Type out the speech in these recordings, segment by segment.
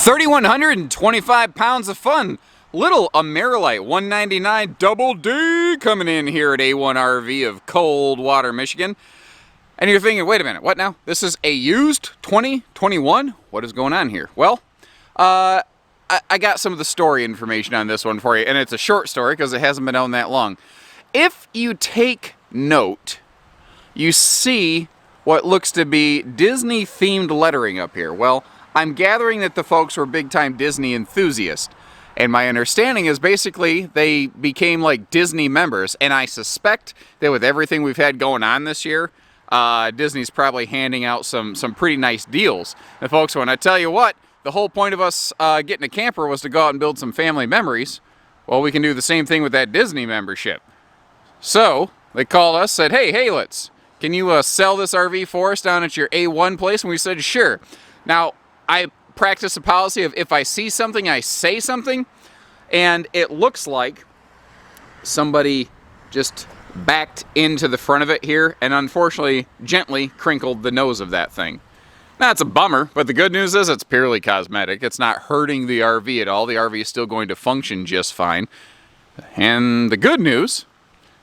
3,125 pounds of fun. Little Amerilite 199DD coming in here at A1 RV of Coldwater, Michigan. And you're thinking, wait a minute, what now? This is a used 2021? What is going on here? Well, I got some of the story information on this one for you, and it's a short story because it hasn't been out that long. If you take note, you see what looks to be Disney-themed lettering up here. Well, I'm gathering that the folks were big-time Disney enthusiasts. And my understanding is basically they became like Disney members. And I suspect that with everything we've had going on this year, Disney's probably handing out some pretty nice deals. And folks, when I tell you what, the whole point of us getting a camper was to go out and build some family memories. Well, we can do the same thing with that Disney membership. So they called us, said, hey, Haylett, can you sell this RV for us down at your A1 place? And we said, sure. Now, I practice a policy of if I see something, I say something. And it looks like somebody just backed into the front of it here and unfortunately gently crinkled the nose of that thing. Now, it's a bummer, but the good news is it's purely cosmetic. It's not hurting the RV at all. The RV is still going to function just fine. And the good news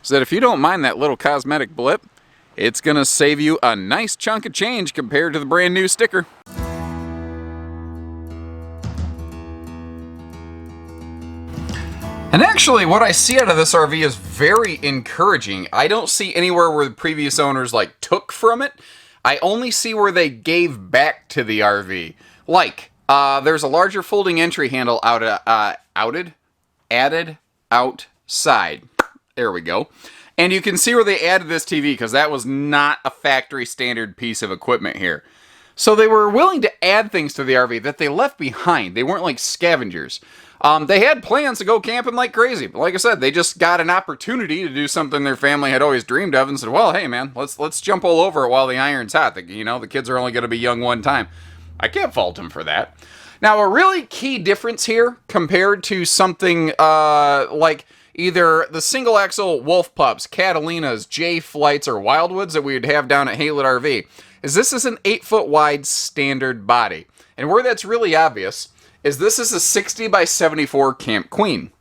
is that if you don't mind that little cosmetic blip, it's going to save you a nice chunk of change compared to the brand new sticker. And actually, what I see out of this RV is very encouraging. I don't see anywhere where the previous owners like took from it. I only see where they gave back to the RV. Like, there's a larger folding entry handle added outside. There we go. And you can see where they added this TV because that was not a factory standard piece of equipment here. So they were willing to add things to the RV that they left behind. They weren't like scavengers. They had plans to go camping like crazy, but like I said, they just got an opportunity to do something their family had always dreamed of and said, well, hey man, let's jump all over it while the iron's hot. The kids are only going to be young one time. I can't fault them for that. Now, a really key difference here compared to something like either the single axle Wolf Pups, Catalinas, J Flights, or Wildwoods that we would have down at Haylett RV is this is an 8-foot wide standard body. And where that's really obvious is this is a 60 by 74 Camp Queen.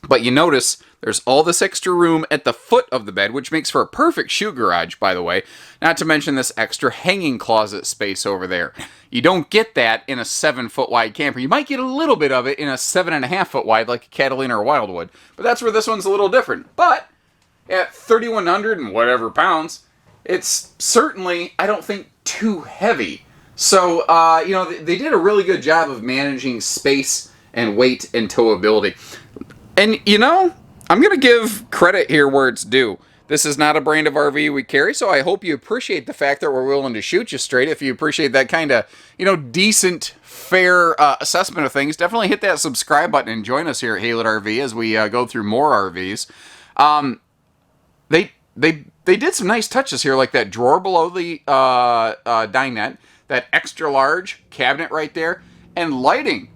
But you notice there's all this extra room at the foot of the bed, which makes for a perfect shoe garage, by the way. Not to mention this extra hanging closet space over there. You don't get that in a 7-foot wide camper. You might get a little bit of it in a 7.5-foot wide like a Catalina or Wildwood. But that's where this one's a little different. But at 3,100 and whatever pounds, it's certainly, I don't think, too heavy. So, they did a really good job of managing space and weight and towability. And, I'm going to give credit here where it's due. This is not a brand of RV we carry, so I hope you appreciate the fact that we're willing to shoot you straight. If you appreciate that kind of, decent, fair assessment of things, definitely hit that subscribe button and join us here at Haylett RV as we go through more RVs. They did some nice touches here, like that drawer below the dinette. That extra large cabinet right there, and lighting.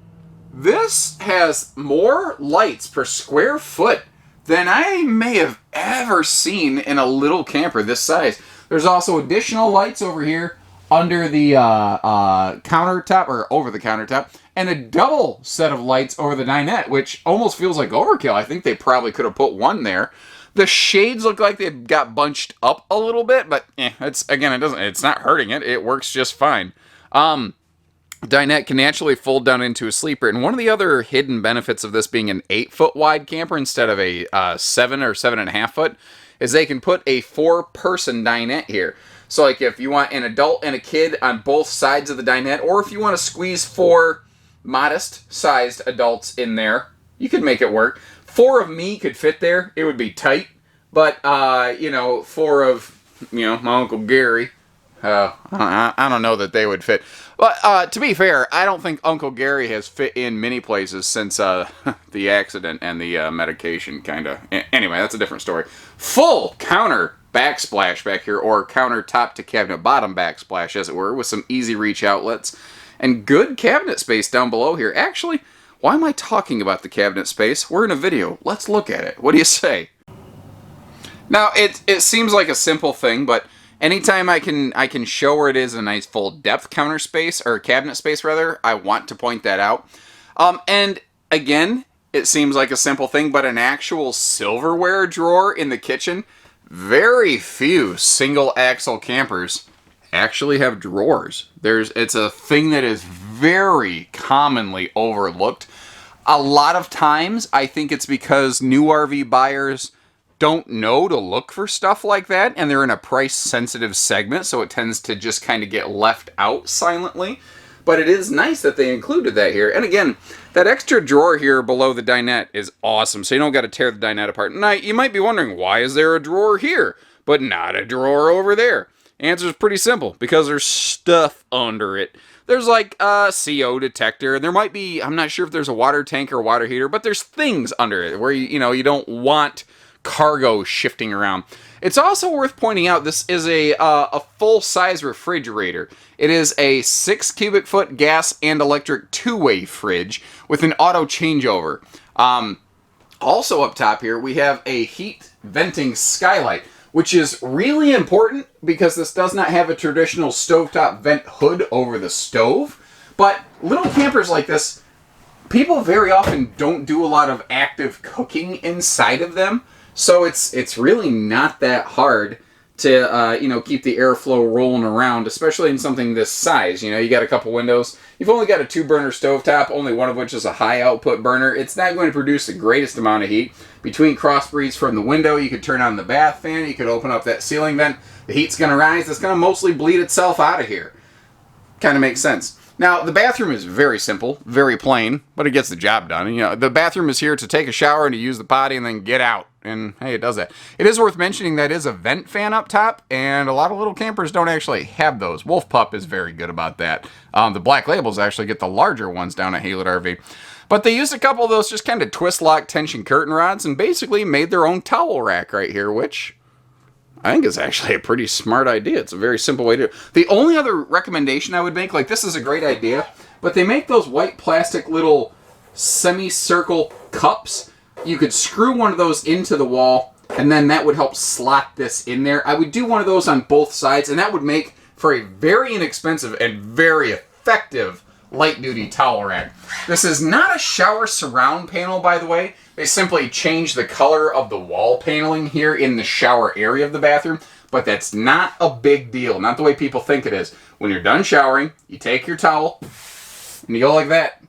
This has more lights per square foot than I may have ever seen in a little camper this size. There's also additional lights over here under the countertop, or over the countertop, and a double set of lights over the dinette, which almost feels like overkill. I think they probably could have put one there. The shades look like they got bunched up a little bit, but it's not hurting it. It works just fine. Dinette can naturally fold down into a sleeper, and one of the other hidden benefits of this being an 8-foot wide camper instead of a 7 or 7.5 foot is they can put a 4-person dinette here. So like if you want an adult and a kid on both sides of the dinette, or if you want to squeeze 4 modest-sized adults in there, you could make it work. 4 of me could fit there. It would be tight. But, 4 of, my Uncle Gary, I don't know that they would fit. But, to be fair, I don't think Uncle Gary has fit in many places since the accident and the medication, kind of. Anyway, that's a different story. Full counter backsplash back here, or countertop to cabinet bottom backsplash, as it were, with some easy reach outlets. And good cabinet space down below here. Actually, why am I talking about the cabinet space? We're in a video. Let's look at it. What do you say? Now, it seems like a simple thing, but Anytime I can show where it is a nice full depth counter space, or cabinet space rather, I want to point that out. And again, it seems like a simple thing, but an actual silverware drawer in the kitchen, very few single axle campers actually have drawers. It's a thing that is very commonly overlooked. A lot of times, I think it's because new RV buyers don't know to look for stuff like that, and they're in a price-sensitive segment, so it tends to just kind of get left out silently. But it is nice that they included that here. And again, that extra drawer here below the dinette is awesome, so you don't got to tear the dinette apart. Now, you might be wondering, why is there a drawer here, but not a drawer over there? Answer is pretty simple, because there's stuff under it. There's like a CO detector, and there might be, I'm not sure if there's a water tank or water heater, but there's things under it where you don't want cargo shifting around. It's also worth pointing out this is a full-size refrigerator. It is a 6 cubic foot gas and electric two-way fridge with an auto changeover. Also up top here, we have a heat venting skylight, which is really important because this does not have a traditional stovetop vent hood over the stove. But little campers like this, people very often don't do a lot of active cooking inside of them. So it's really not that hard to keep the airflow rolling around, especially in something this size. You got a couple windows. You've only got a 2-burner stovetop, only one of which is a high output burner. It's not going to produce the greatest amount of heat. Between crossbreeds from the window, you could turn on the bath fan, you could open up that ceiling vent. The heat's going to rise. It's going to mostly bleed itself out of here. Kind of makes sense. Now, the bathroom is very simple, very plain, but it gets the job done. The bathroom is here to take a shower and to use the potty and then get out. And hey, it does that. It is worth mentioning that is a vent fan up top, and a lot of little campers don't actually have those. Wolf Pup is very good about that. The Black Labels actually get the larger ones down at Haylett RV. But they used a couple of those just kind of twist lock tension curtain rods and basically made their own towel rack right here, which I think is actually a pretty smart idea. It's a very simple way to do it. The only other recommendation I would make, like this is a great idea, but they make those white plastic little semicircle cups. You could screw one of those into the wall, and then that would help slot this in there. I would do one of those on both sides, and that would make for a very inexpensive and very effective light-duty towel rack. This is not a shower surround panel, by the way. They simply changed the color of the wall paneling here in the shower area of the bathroom, but that's not a big deal. Not the way people think it is. When you're done showering, you take your towel, and you go like that.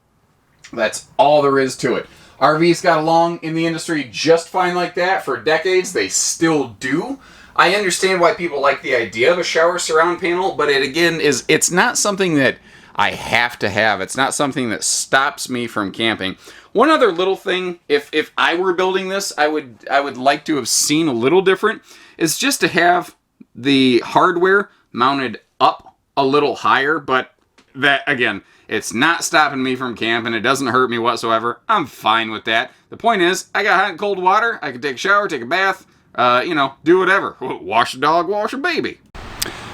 That's all there is to it. RVs got along in the industry just fine like that for decades. They still do. I understand why people like the idea of a shower surround panel, but it's not something that I have to have. It's not something that stops me from camping. One other little thing, if I were building this, I would like to have seen a little different, is just to have the hardware mounted up a little higher, but that, again, it's not stopping me from camping. It doesn't hurt me whatsoever. I'm fine with that. The point is, I got hot and cold water. I can take a shower, take a bath, do whatever. Wash a dog, wash a baby.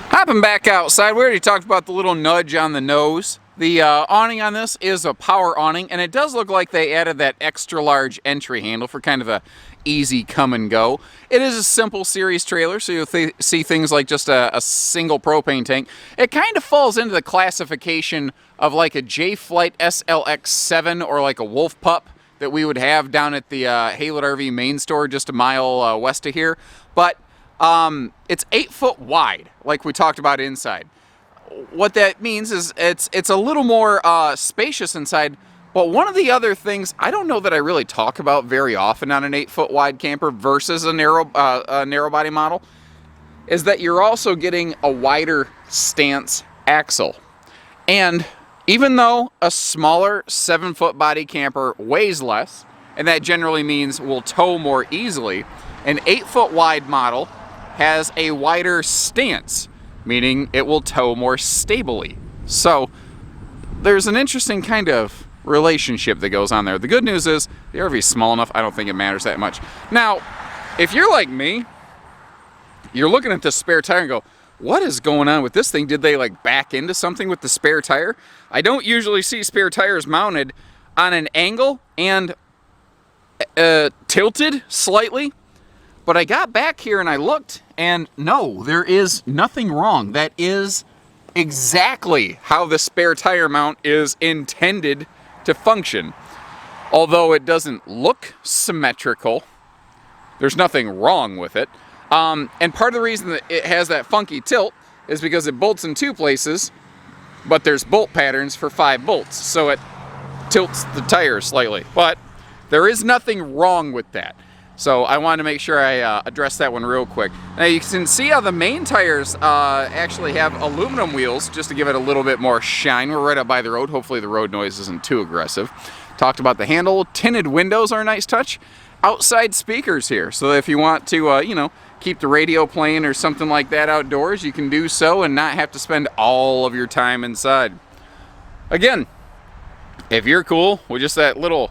Hopping back outside, we already talked about the little nudge on the nose. The awning on this is a power awning, and it does look like they added that extra large entry handle for kind of a easy come and go. It is a simple series trailer, so you'll see things like just a single propane tank. It kind of falls into the classification of like a J-Flight SLX7 or like a Wolf Pup that we would have down at the Haylett RV main store just a mile west of here. But it's 8 foot wide, like we talked about inside. What that means is it's a little more spacious inside. But one of the other things I don't know that I really talk about very often on an 8 foot wide camper versus a narrow body model is that you're also getting a wider stance axle. And even though a smaller 7 foot body camper weighs less, and that generally means will tow more easily, an 8 foot wide model has a wider stance, meaning it will tow more stably. So there's an interesting kind of relationship that goes on there. The good news is the RV is small enough, I don't think it matters that much. Now, if you're like me, you're looking at this spare tire and go, what is going on with this thing? Did they like back into something with the spare tire? I don't usually see spare tires mounted on an angle and tilted slightly. But I got back here and I looked, and no, there is nothing wrong. That is exactly how the spare tire mount is intended to function. Although it doesn't look symmetrical, there's nothing wrong with it. And part of the reason that it has that funky tilt is because it bolts in 2 places, but there's bolt patterns for 5 bolts, so it tilts the tire slightly. But there is nothing wrong with that. So I wanted to make sure I address that one real quick. Now you can see how the main tires actually have aluminum wheels, just to give it a little bit more shine. We're right up by the road. Hopefully the road noise isn't too aggressive. Talked about the handle. Tinted windows are a nice touch. Outside speakers here, so if you want to, you know, keep the radio playing or something like that outdoors, you can do so and not have to spend all of your time inside. Again, if you're cool with just that little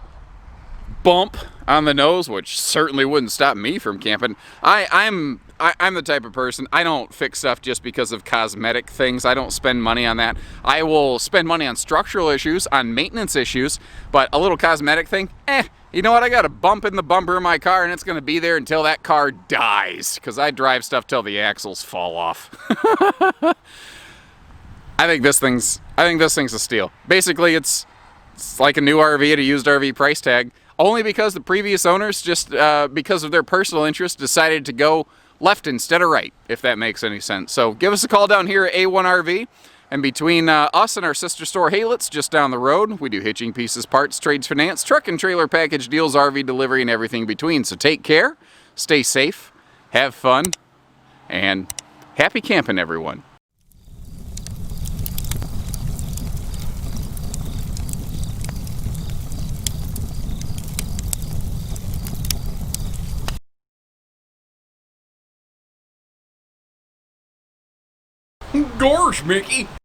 bump on the nose, which certainly wouldn't stop me from camping. I'm the type of person, I don't fix stuff just because of cosmetic things. I don't spend money on that. I will spend money on structural issues, on maintenance issues, but a little cosmetic thing, you know what, I got a bump in the bumper of my car and it's going to be there until that car dies, because I drive stuff till the axles fall off. I think this thing's a steal. Basically, it's like a new RV at a used RV price tag. Only because the previous owners, just because of their personal interest, decided to go left instead of right, if that makes any sense. So give us a call down here at A1RV, and between us and our sister store Haylett's just down the road, we do hitching, pieces, parts, trades, finance, truck and trailer package deals, RV delivery, and everything between. So take care, stay safe, have fun, and happy camping, everyone. Gosh, Mickey!